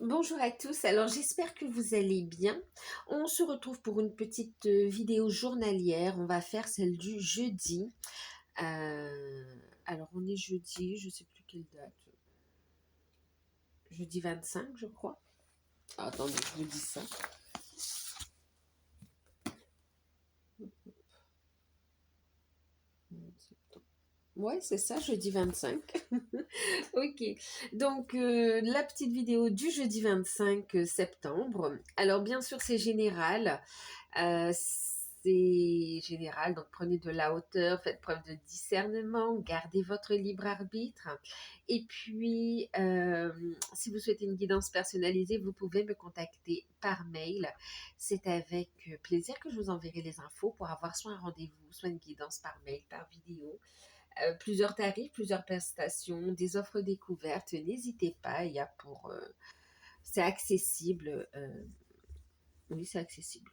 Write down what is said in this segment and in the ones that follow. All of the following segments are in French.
Bonjour à tous, alors j'espère que vous allez bien. On se retrouve pour une petite vidéo journalière. On va faire celle du jeudi. Alors on est jeudi, je sais plus quelle date. Jeudi 25, je crois. Ah, attendez, je vous dis ça. Ouais, c'est ça, jeudi 25. Ok, donc la petite vidéo du jeudi 25 septembre. Alors bien sûr c'est général. C'est général, donc prenez de la hauteur, faites preuve de discernement, gardez votre libre arbitre. Et puis, si vous souhaitez une guidance personnalisée, vous pouvez me contacter par mail. C'est avec plaisir que je vous enverrai les infos pour avoir soit un rendez-vous, soit une guidance par mail, par vidéo. Plusieurs tarifs, plusieurs prestations, des offres découvertes. N'hésitez pas, il y a pour... c'est accessible. Oui, c'est accessible.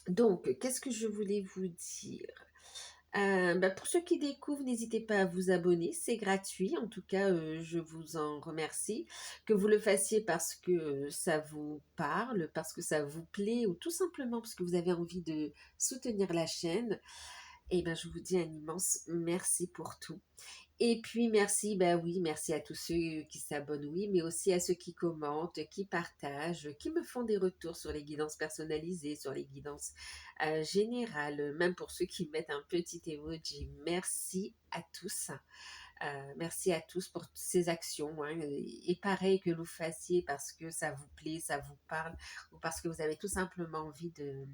Donc, qu'est-ce que je voulais vous dire? Pour ceux qui découvrent, n'hésitez pas à vous abonner, c'est gratuit. En tout cas, je vous en remercie. Que vous le fassiez parce que ça vous parle, parce que ça vous plaît, ou tout simplement parce que vous avez envie de soutenir la chaîne. Et ben, je vous dis un immense merci pour tout. Et puis merci, ben oui, merci à tous ceux qui s'abonnent, oui, mais aussi à ceux qui commentent, qui partagent, qui me font des retours sur les guidances personnalisées, sur les guidances générales, même pour ceux qui mettent un petit emoji. Merci à tous. Merci à tous pour toutes ces actions. Hein. Et pareil que vous fassiez parce que ça vous plaît, ça vous parle, ou parce que vous avez tout simplement envie de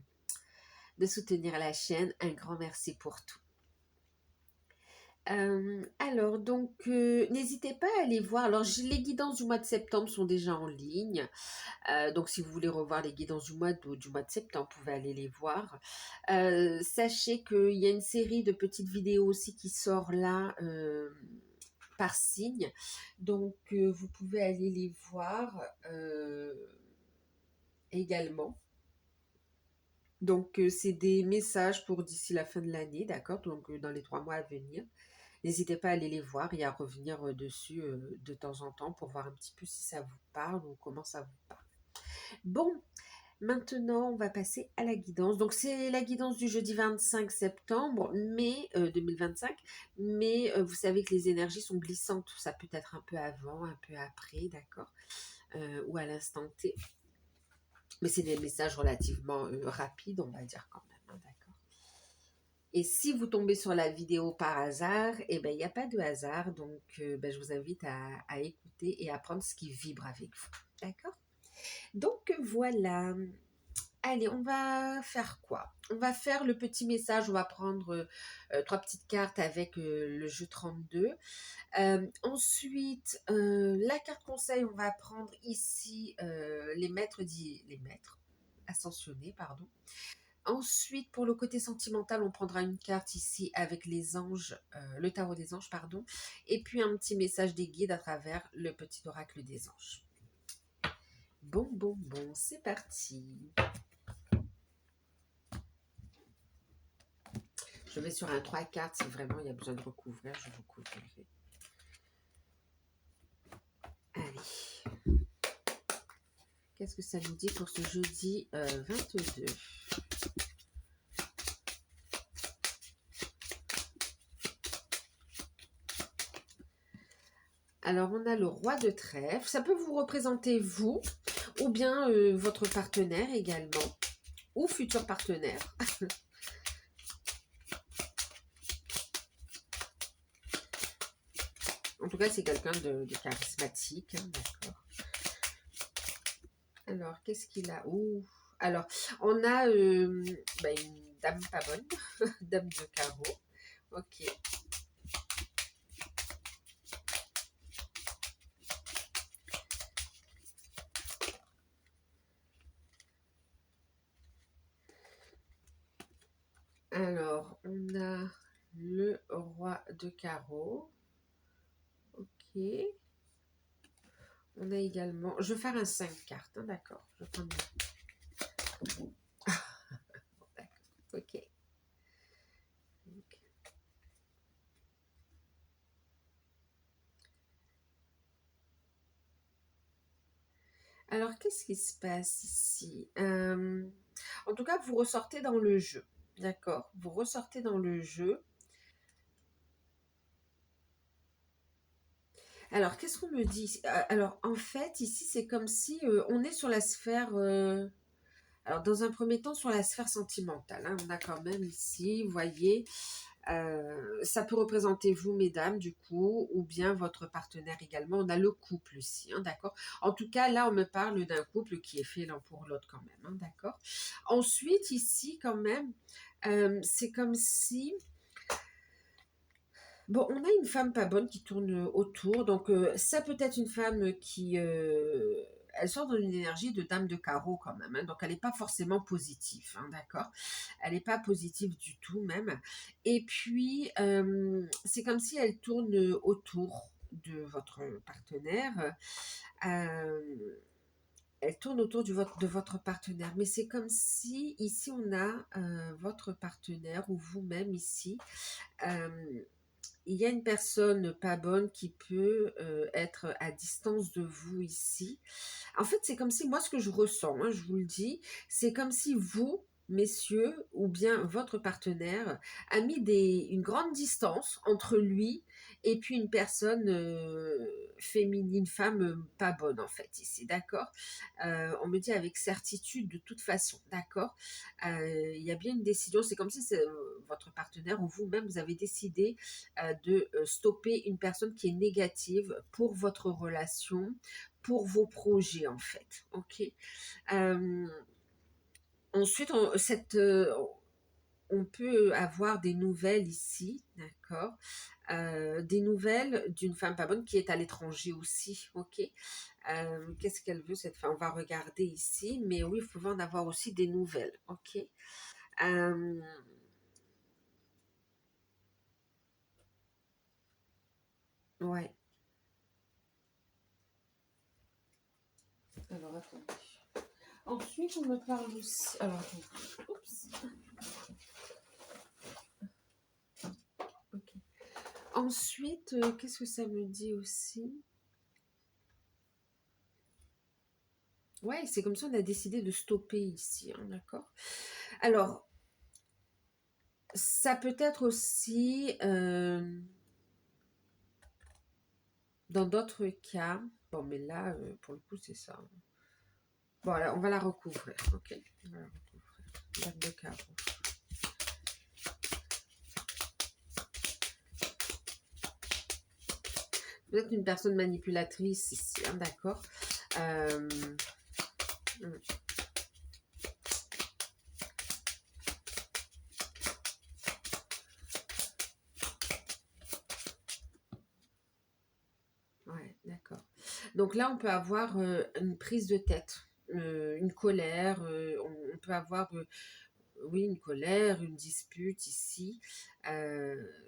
soutenir la chaîne. Un grand merci pour tout. Alors, donc, n'hésitez pas à aller voir. Alors, les guidances du mois de septembre sont déjà en ligne. Donc, si vous voulez revoir les guidances du mois d'août, du mois de septembre, vous pouvez aller les voir. Sachez qu'il y a une série de petites vidéos aussi qui sort là par signe. Donc, vous pouvez aller les voir également. Donc, c'est des messages pour d'ici la fin de l'année, d'accord? Donc, dans les 3 mois à venir. N'hésitez pas à aller les voir et à revenir dessus de temps en temps pour voir un petit peu si ça vous parle ou comment ça vous parle. Bon, maintenant on va passer à la guidance. Donc c'est la guidance du jeudi 25 septembre mais, 2025, mais vous savez que les énergies sont glissantes. Ça peut être un peu avant, un peu après, d'accord, ou à l'instant T. Mais c'est des messages relativement rapides, on va dire quand même, hein, d'accord. Et si vous tombez sur la vidéo par hasard, eh ben, il n'y a pas de hasard. Donc, je vous invite à écouter et à prendre ce qui vibre avec vous. D'accord? Donc, voilà. Allez, on va faire quoi? On va faire le petit message. On va prendre 3 petites cartes avec le jeu 32. Ensuite, la carte conseil, on va prendre ici les maîtres ascensionnés, pardon. Ensuite, pour le côté sentimental, on prendra une carte ici avec les anges, le tarot des anges, pardon, et puis un petit message des guides à travers le petit oracle des anges. Bon, c'est parti. Je vais sur un 3 cartes, si vraiment il y a besoin de recouvrir, je vous couvrirai. Allez. Qu'est-ce que ça nous dit pour ce jeudi 22? Alors, on a le roi de trèfle. Ça peut vous représenter vous, ou bien votre partenaire également, ou futur partenaire. En tout cas, c'est quelqu'un de charismatique, hein, d'accord. Alors, qu'est-ce qu'il a? Ouh. Alors, on a une dame pas bonne, dame de carreau. Ok. Alors, on a le roi de carreau. Ok. On a également... Je vais faire un 5 cartes, hein, d'accord. Je vais prendre... D'accord, ok. Alors, qu'est-ce qui se passe ici? En tout cas, vous ressortez dans le jeu. D'accord? Vous ressortez dans le jeu. Alors, qu'est-ce qu'on me dit? Alors, en fait, ici, c'est comme si on est sur la sphère. Alors, dans un premier temps, sur la sphère sentimentale, hein. On a quand même ici, vous voyez, ça peut représenter vous, mesdames, du coup, ou bien votre partenaire également. On a le couple aussi, hein, d'accord? En tout cas, là, on me parle d'un couple qui est fait l'un pour l'autre quand même, hein, d'accord? Ensuite, ici, quand même, c'est comme si... Bon, on a une femme pas bonne qui tourne autour, donc ça peut être une femme qui... elle sort dans une énergie de dame de carreau quand même, hein, donc elle n'est pas forcément positive, hein, d'accord? Elle n'est pas positive du tout même. Et puis, c'est comme si elle tourne autour de votre partenaire. euh, Elle tourne autour de votre partenaire, mais c'est comme si ici on a votre partenaire ou vous-même ici. euh, il y a une personne pas bonne qui peut être à distance de vous ici. En fait, c'est comme si, moi, ce que je ressens, hein, je vous le dis, c'est comme si vous, messieurs, ou bien votre partenaire, a mis une grande distance entre lui et puis une personne féminine, femme pas bonne, en fait, ici, d'accord? On me dit avec certitude, de toute façon, d'accord? Il y a bien une décision, c'est comme si votre partenaire ou vous-même, vous avez décidé de stopper une personne qui est négative pour votre relation, pour vos projets en fait. Ok. Euh, Ensuite, on peut avoir des nouvelles ici, d'accord. Des nouvelles d'une femme pas bonne qui est à l'étranger aussi, ok. Qu'est-ce qu'elle veut cette femme? On va regarder ici, mais oui, vous pouvez en avoir aussi des nouvelles, ok. Euh, ouais. Alors attendez. Ensuite, on me parle aussi. Alors attendez. Oups. Ok. Ensuite, qu'est-ce que ça me dit aussi? Ouais, c'est comme ça on a décidé de stopper ici, hein, d'accord? Alors, ça peut être aussi, dans d'autres cas, bon, mais là, pour le coup, c'est ça. Bon, là, on va la recouvrir, ok? On va la recouvrir. Date de carreau. Vous êtes une personne manipulatrice ici, hein, d'accord? Euh, hmm, ouais, d'accord. Donc là, on peut avoir une prise de tête, une colère, on peut avoir oui, une colère, une dispute ici.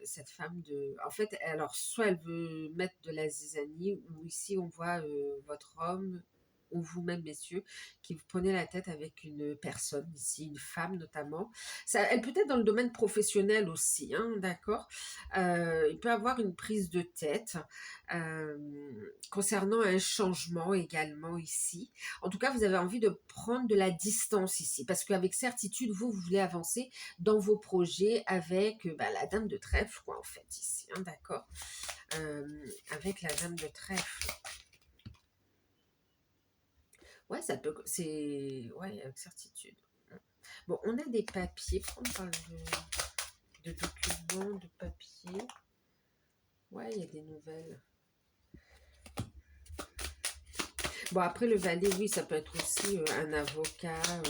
Cette femme de... En fait, alors, soit elle veut mettre de la zizanie, ou ici, on voit votre homme, ou vous-même, messieurs, qui vous prenez la tête avec une personne ici, une femme notamment. Ça, elle peut être dans le domaine professionnel aussi, hein, d'accord. Il peut avoir une prise de tête euh, concernant un changement également ici. En tout cas, vous avez envie de prendre de la distance ici, parce qu'avec certitude, vous voulez avancer dans vos projets avec bah, la dame de trèfle, quoi, en fait, ici, hein, d'accord. Avec la dame de trèfle. Ouais, ça peut... C'est... Ouais, avec certitude. Bon, on a des papiers. On parle de documents, de papiers. Ouais, il y a des nouvelles. Bon, après, le valet, oui, ça peut être aussi un avocat...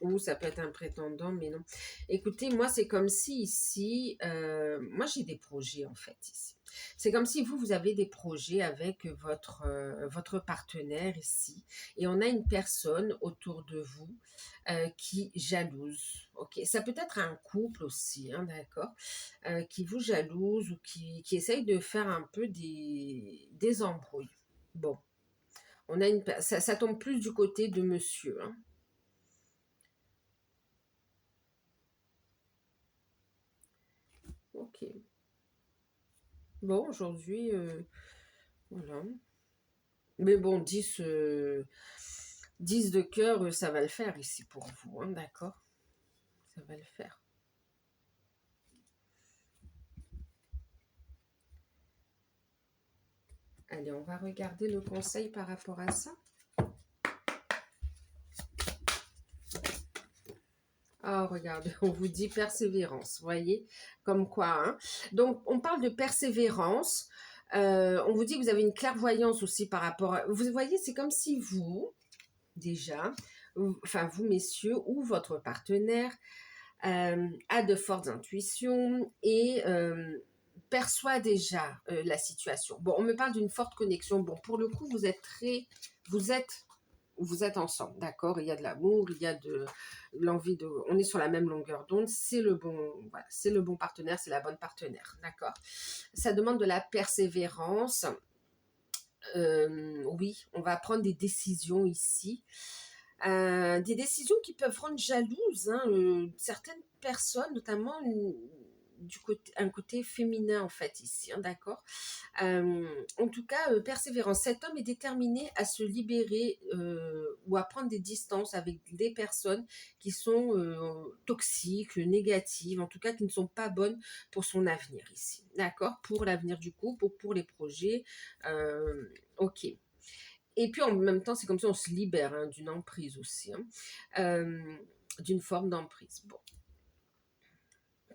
ou ça peut être un prétendant, mais non. Écoutez, moi, c'est comme si ici, moi, j'ai des projets en fait ici. C'est comme si vous avez des projets avec votre partenaire ici, et on a une personne autour de vous qui jalouse. Ok, ça peut être un couple aussi, hein, d'accord, qui vous jalouse ou qui essaye de faire un peu des embrouilles. Bon, ça tombe plus du côté de monsieur, hein. Ok. Bon, aujourd'hui, voilà. Mais bon, 10 de cœur, ça va le faire ici pour vous, hein, d'accord? Ça va le faire. Allez, on va regarder le conseil par rapport à ça. Ah, regardez, on vous dit persévérance, voyez, comme quoi, hein. Donc, on parle de persévérance. On vous dit que vous avez une clairvoyance aussi par rapport à... Vous voyez, c'est comme si vous, déjà, enfin vous messieurs, ou votre partenaire, a de fortes intuitions et perçoit déjà la situation. Bon, on me parle d'une forte connexion. Bon, pour le coup, vous êtes vous êtes ensemble, d'accord? Il y a de l'amour, il y a de l'envie de... On est sur la même longueur d'onde, c'est le bon, voilà, c'est le bon partenaire, c'est la bonne partenaire, d'accord? Ça demande de la persévérance. Oui, on va prendre des décisions ici. Des décisions qui peuvent rendre jalouses, hein, certaines personnes, notamment un côté féminin en fait ici, hein, d'accord. En tout cas, persévérance. Cet homme est déterminé à se libérer ou à prendre des distances avec des personnes qui sont toxiques, négatives, en tout cas qui ne sont pas bonnes pour son avenir ici, d'accord, pour l'avenir du couple, pour les projets. Ok. Et puis en même temps, c'est comme ça on se libère hein, d'une emprise aussi, hein, d'une forme d'emprise. Bon,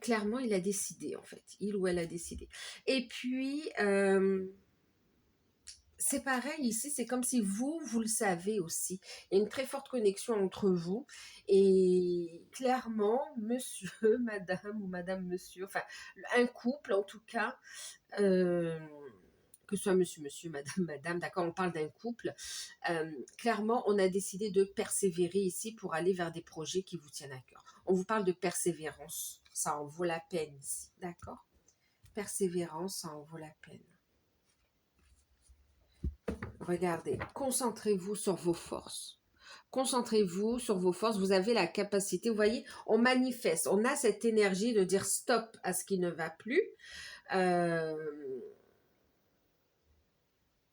clairement, il a décidé en fait, il ou elle a décidé. Et puis, c'est pareil ici, c'est comme si vous le savez aussi. Il y a une très forte connexion entre vous. Et clairement, monsieur, madame ou madame, monsieur, enfin, un couple en tout cas, euh, que ce soit monsieur, monsieur, madame, madame, d'accord, on parle d'un couple. Clairement, on a décidé de persévérer ici pour aller vers des projets qui vous tiennent à cœur. On vous parle de persévérance, ça en vaut la peine ici, d'accord? Persévérance, ça en vaut la peine. Regardez, concentrez-vous sur vos forces. Concentrez-vous sur vos forces. Vous avez la capacité, vous voyez, on manifeste, on a cette énergie de dire stop à ce qui ne va plus. Euh,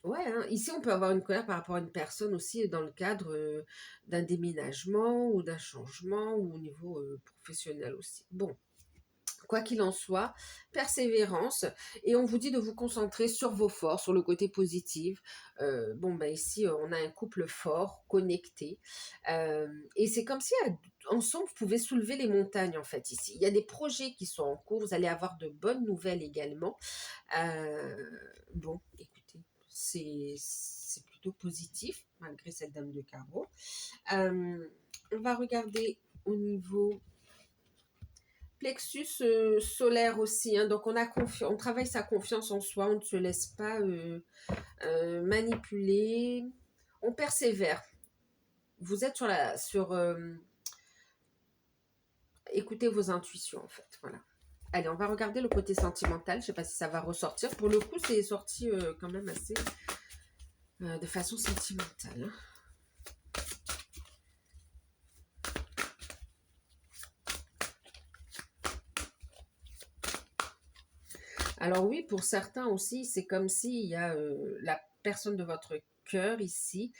Ouais, hein. Ici, on peut avoir une colère par rapport à une personne aussi dans le cadre d'un déménagement ou d'un changement ou au niveau professionnel aussi. Bon, quoi qu'il en soit, persévérance et on vous dit de vous concentrer sur vos forces, sur le côté positif. Bon, ben ici, on a un couple fort, connecté et c'est comme si ensemble, vous pouvez soulever les montagnes en fait ici. Il y a des projets qui sont en cours, vous allez avoir de bonnes nouvelles également. Bon, écoutez, c'est plutôt positif, malgré cette dame de carreau. On va regarder au niveau plexus solaire aussi. Hein, donc, on travaille sa confiance en soi, on ne se laisse pas manipuler. On persévère. Vous êtes écoutez vos intuitions, en fait. Voilà. Allez, on va regarder le côté sentimental. Je ne sais pas si ça va ressortir. Pour le coup, c'est sorti quand même assez de façon sentimentale. Hein. Alors oui, pour certains aussi, c'est comme s'il y a la personne de votre cœur ici,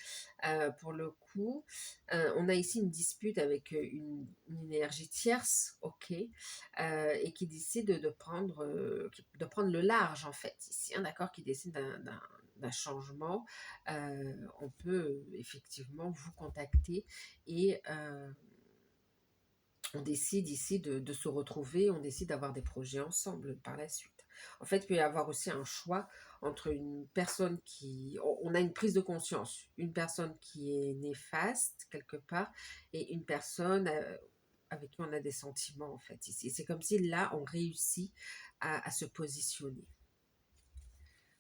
pour le coup. On a ici une dispute avec une énergie tierce, ok, et qui décide de prendre le large en fait, ici, hein, d'accord, qui décide d'un changement. On peut effectivement vous contacter et on décide ici de se retrouver, on décide d'avoir des projets ensemble par la suite. En fait, il peut y avoir aussi un choix entre une personne on a une prise de conscience, une personne qui est néfaste quelque part et une personne avec qui on a des sentiments en fait ici. C'est comme si là, on réussit à se positionner.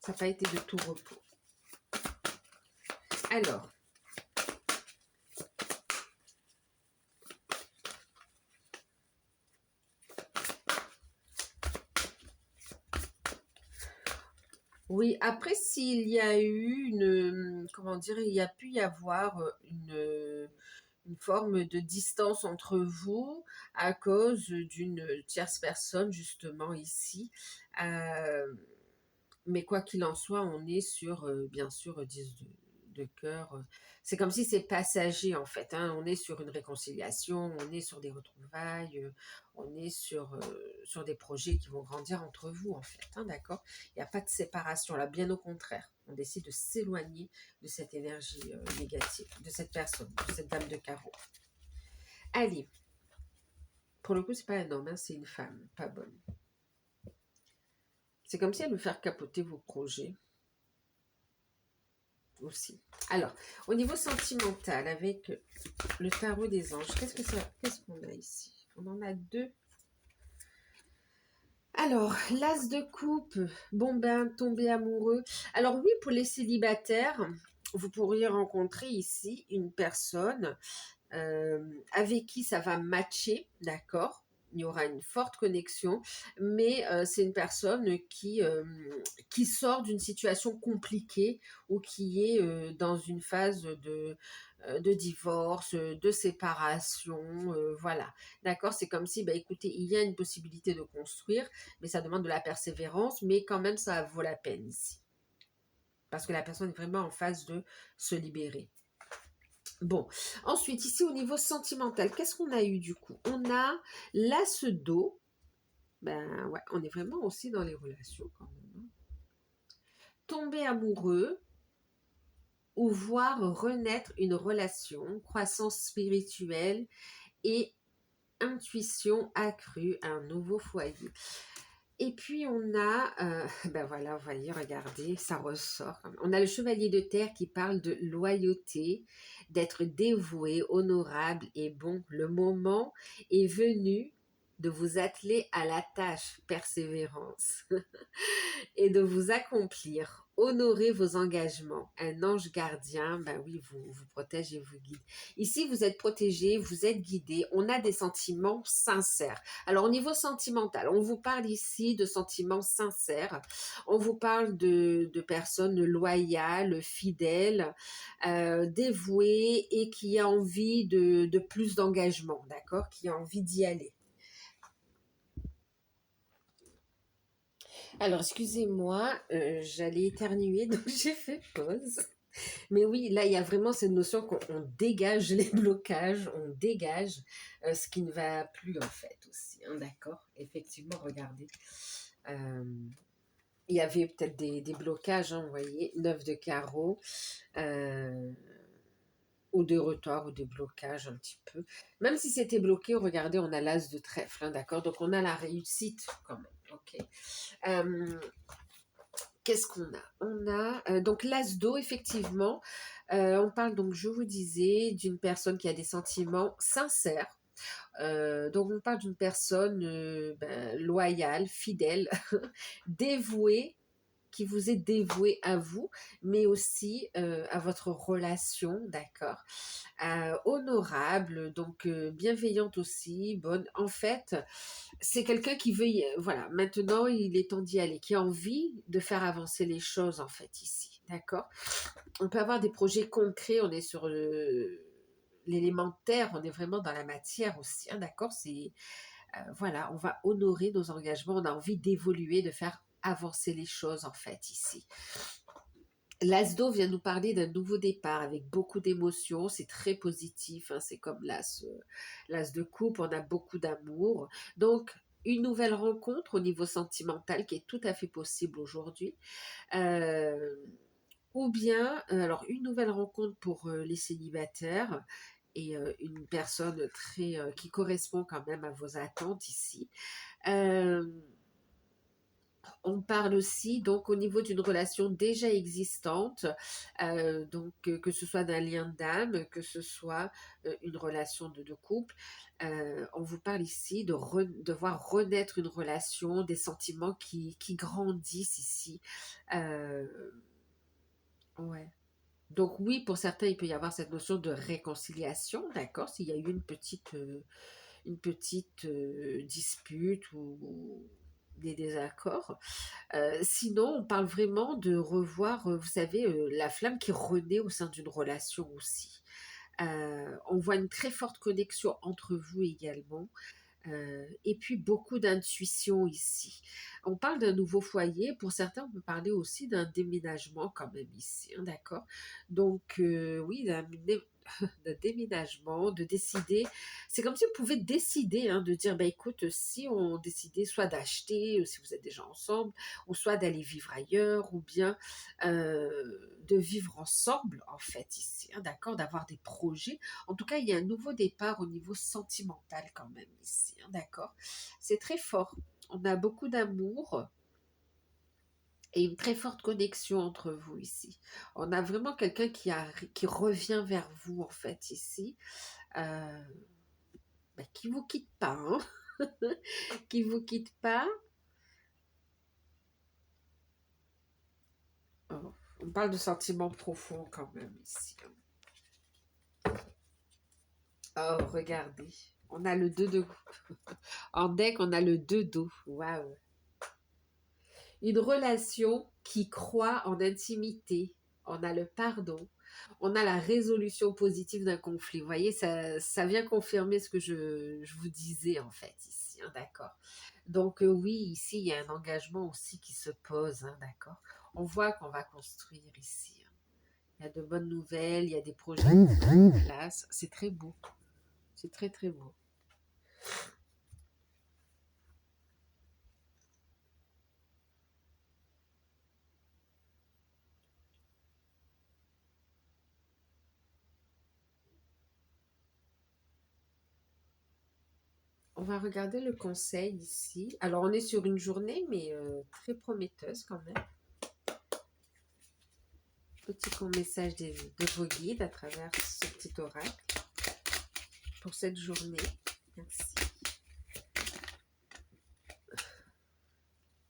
Ça n'a pas été de tout repos. Alors, oui, après, s'il y a eu comment dire, il y a pu y avoir une forme de distance entre vous à cause d'une tierce personne, justement, ici. Mais quoi qu'il en soit, on est sur, bien sûr, de cœur. C'est comme si c'est passager en fait, hein. On est sur une réconciliation, on est sur des retrouvailles, on est sur des projets qui vont grandir entre vous en fait, hein, d'accord? Il n'y a pas de séparation là, bien au contraire. On décide de s'éloigner de cette énergie négative, de cette personne, de cette dame de carreau. Allez, pour le coup, c'est pas un homme, hein, c'est une femme, pas bonne. C'est comme si elle veut faire capoter vos projets aussi. Alors, au niveau sentimental, avec le tarot des anges, qu'est-ce qu'on a ici? On en a deux. Alors, l'as de coupe, bon ben, tomber amoureux. Alors oui, pour les célibataires, vous pourriez rencontrer ici une personne avec qui ça va matcher, d'accord? Il y aura une forte connexion, mais c'est une personne qui sort d'une situation compliquée ou qui est dans une phase de divorce, de séparation, voilà. D'accord? C'est comme si, bah, écoutez, il y a une possibilité de construire, mais ça demande de la persévérance, mais quand même, ça vaut la peine ici. Parce que la personne est vraiment en phase de se libérer. Bon, ensuite, ici au niveau sentimental, qu'est-ce qu'on a eu du coup? On a l'as d'eau. Ben ouais, on est vraiment aussi dans les relations quand même, hein. Tomber amoureux ou voir renaître une relation, croissance spirituelle et intuition accrue, un nouveau foyer. Et puis on a, ben voilà, vous voyez, regardez, ça ressort. On a le chevalier de terre qui parle de loyauté, d'être dévoué, honorable et bon. Le moment est venu de vous atteler à la tâche, persévérance, et de vous accomplir. Honorez vos engagements. Un ange gardien, ben oui, vous protège et vous guide. Ici, vous êtes protégé, vous êtes guidé. On a des sentiments sincères. Alors, au niveau sentimental, on vous parle ici de sentiments sincères. On vous parle de personnes loyales, fidèles, dévouées et qui a envie de plus d'engagement, d'accord? Qui a envie d'y aller. Alors, excusez-moi, j'allais éternuer, donc j'ai fait pause. Mais oui, là, il y a vraiment cette notion qu'on dégage les blocages, on dégage ce qui ne va plus, en fait, aussi, hein, d'accord? Effectivement, regardez. Euh, il y avait peut-être des blocages, hein, vous voyez, 9 de carreau, euh, ou de retard, ou des blocages un petit peu. Même si c'était bloqué, regardez, on a l'as de trèfle, hein, d'accord? Donc, on a la réussite quand même, ok? Qu'est-ce qu'on a? On a donc l'as d'eau, effectivement. On parle donc, je vous disais, d'une personne qui a des sentiments sincères. Donc on parle d'une personne loyale, fidèle, dévouée, qui vous est dévouée à vous, mais aussi à votre relation, d'accord? Honorable, donc bienveillante aussi, bonne. En fait, c'est quelqu'un qui veut, voilà, maintenant il est temps d'y aller, qui a envie de faire avancer les choses en fait ici, d'accord? On peut avoir des projets concrets, on est sur l'élémentaire, on est vraiment dans la matière aussi, hein, d'accord? C'est, voilà, on va honorer nos engagements, on a envie d'évoluer, de faire avancer les choses en fait ici. L'Asdo vient nous parler d'un nouveau départ avec beaucoup d'émotions, c'est très positif, hein, c'est comme l'As de coupe, on a beaucoup d'amour. Donc, une nouvelle rencontre au niveau sentimental qui est tout à fait possible aujourd'hui. Euh, ou bien, alors, une nouvelle rencontre pour les célibataires et une personne qui correspond quand même à vos attentes ici. Euh, on parle aussi donc au niveau d'une relation déjà existante, donc que ce soit d'un lien d'âme, que ce soit une relation de couple. On vous parle ici de voir renaître une relation, des sentiments qui grandissent ici. Euh, ouais. Donc oui, pour certains, il peut y avoir cette notion de réconciliation, d'accord, s'il y a eu une petite dispute ou des désaccords. Sinon, on parle vraiment de revoir, vous savez, la flamme qui renaît au sein d'une relation aussi. On voit une très forte connexion entre vous également. Et puis beaucoup d'intuition ici. On parle d'un nouveau foyer, pour certains on peut parler aussi d'un déménagement quand même ici, hein, d'accord? Donc oui, d'un déménagement, de décider, c'est comme si vous pouvez décider hein, de dire, bah, écoute, si on décidait soit d'acheter, si vous êtes déjà ensemble, ou soit d'aller vivre ailleurs, ou bien de vivre ensemble en fait ici, hein, d'accord? D'avoir des projets, en tout cas, il y a un nouveau départ au niveau sentimental quand même ici, hein, d'accord? C'est très fort. On a beaucoup d'amour et une très forte connexion entre vous ici. On a vraiment quelqu'un qui revient vers vous en fait ici, euh, bah, qui vous quitte pas, hein, qui vous quitte pas. Oh, on parle de sentiments profonds quand même ici, hein. Oh, regardez, on a le 2 de en deck, on a le 2 d'eau. Waouh! Une relation qui croit en intimité. On a le pardon. On a la résolution positive d'un conflit. Vous voyez, ça vient confirmer ce que je vous disais en fait ici, hein, d'accord. Donc oui, ici, il y a un engagement aussi qui se pose, hein, d'accord. On voit qu'on va construire ici, hein. Il y a de bonnes nouvelles, il y a des projets en place. C'est très beau. C'est très, très beau. On va regarder le conseil ici. Alors, on est sur une journée, mais très prometteuse quand même. Petit message de vos guides à travers ce petit oracle pour cette journée. Merci.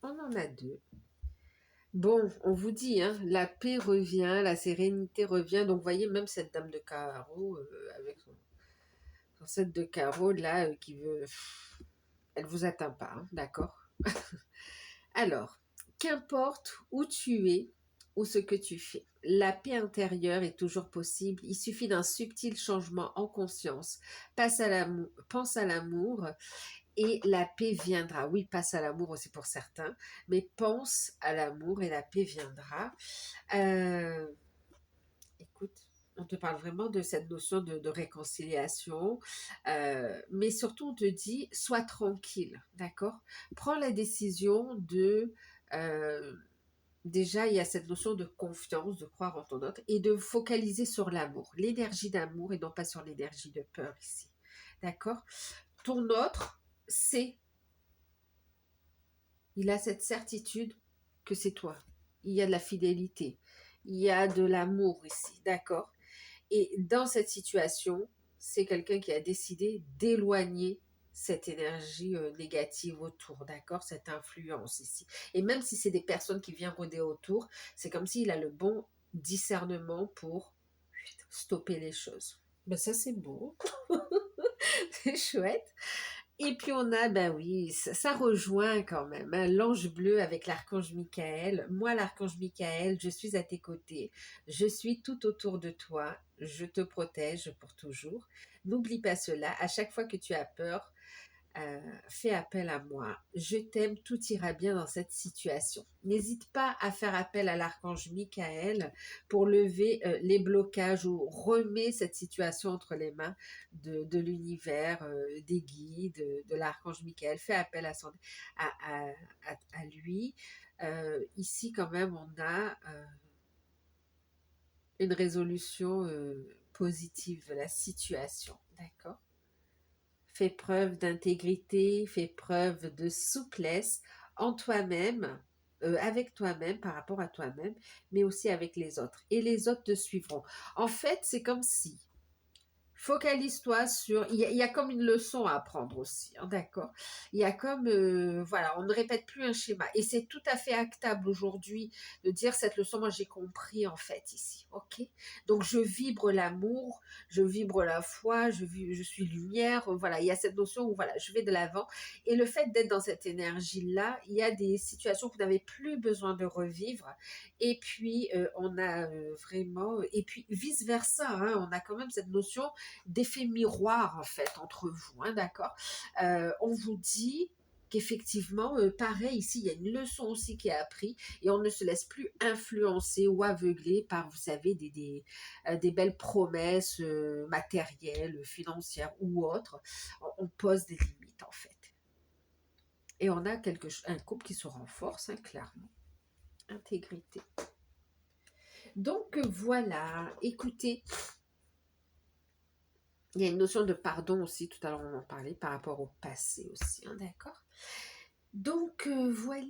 On en a deux. Bon, on vous dit, hein, la paix revient, la sérénité revient. Donc, vous voyez, même cette dame de carreau, avec son set de carreaux, là, qui veut... Elle vous atteint pas, hein, d'accord? Alors, qu'importe où tu es ou ce que tu fais, la paix intérieure est toujours possible. Il suffit d'un subtil changement en conscience. Pense à l'amour et la paix viendra. Oui, passe à l'amour aussi pour certains, mais pense à l'amour et la paix viendra. Euh, Écoute, on te parle vraiment de cette notion de réconciliation, mais surtout on te dit, sois tranquille, d'accord? Prends la décision de... euh, déjà, il y a cette notion de confiance, de croire en ton autre et de focaliser sur l'amour, l'énergie d'amour et non pas sur l'énergie de peur ici, d'accord? Ton autre, c'est, il a cette certitude que c'est toi. Il y a de la fidélité, il y a de l'amour ici, d'accord? Et dans cette situation, c'est quelqu'un qui a décidé d'éloigner cette énergie négative autour, d'accord? Cette influence ici. Et même si c'est des personnes qui viennent rôder autour, c'est comme s'il a le bon discernement pour stopper les choses. Ben ça, c'est beau. C'est chouette. Et puis on a, ben oui, ça rejoint quand même, hein, l'ange bleu avec l'archange Michael. Moi, l'archange Michael, je suis à tes côtés. Je suis tout autour de toi. Je te protège pour toujours. N'oublie pas cela. À chaque fois que tu as peur, fais appel à moi. Je t'aime, tout ira bien dans cette situation. N'hésite pas à faire appel à l'archange Michael pour lever les blocages ou remet cette situation entre les mains de l'univers, des guides, de l'archange Michael. Fais appel à lui. Ici, quand même, on a une résolution positive de la situation. D'accord? Fais preuve d'intégrité, fais preuve de souplesse en toi-même, avec toi-même, par rapport à toi-même, mais aussi avec les autres. Et les autres te suivront. En fait, c'est comme si focalise-toi sur... Il y a comme une leçon à apprendre aussi, hein, d'accord? Il y a comme... voilà, on ne répète plus un schéma. Et c'est tout à fait actable aujourd'hui de dire cette leçon, moi j'ai compris en fait ici, ok? Donc je vibre l'amour, je vibre la foi, je suis lumière, voilà, il y a cette notion où voilà, je vais de l'avant. Et le fait d'être dans cette énergie-là, il y a des situations que vous n'avez plus besoin de revivre. Et puis, on a vraiment... Et puis, vice-versa, hein, on a quand même cette notion d'effet miroir en fait entre vous, hein, d'accord? On vous dit qu'effectivement, pareil ici, il y a une leçon aussi qui est apprise et on ne se laisse plus influencer ou aveugler par, vous savez, des belles promesses matérielles, financières ou autres. On pose des limites en fait. Et on a un couple qui se renforce, hein, clairement. Intégrité. Donc voilà, écoutez, il y a une notion de pardon aussi, tout à l'heure on en parlait, par rapport au passé aussi, hein, d'accord? Donc voilà,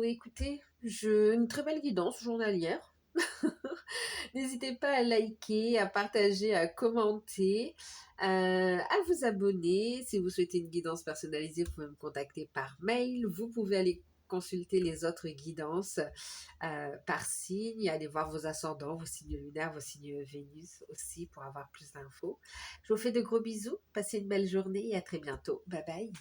écoutez, une très belle guidance journalière. N'hésitez pas à liker, à partager, à commenter, à vous abonner. Si vous souhaitez une guidance personnalisée, vous pouvez me contacter par mail. Vous pouvez aller consulter les autres guidances par signe, aller voir vos ascendants, vos signes lunaires, vos signes Vénus aussi pour avoir plus d'infos. Je vous fais de gros bisous, passez une belle journée et à très bientôt. Bye bye.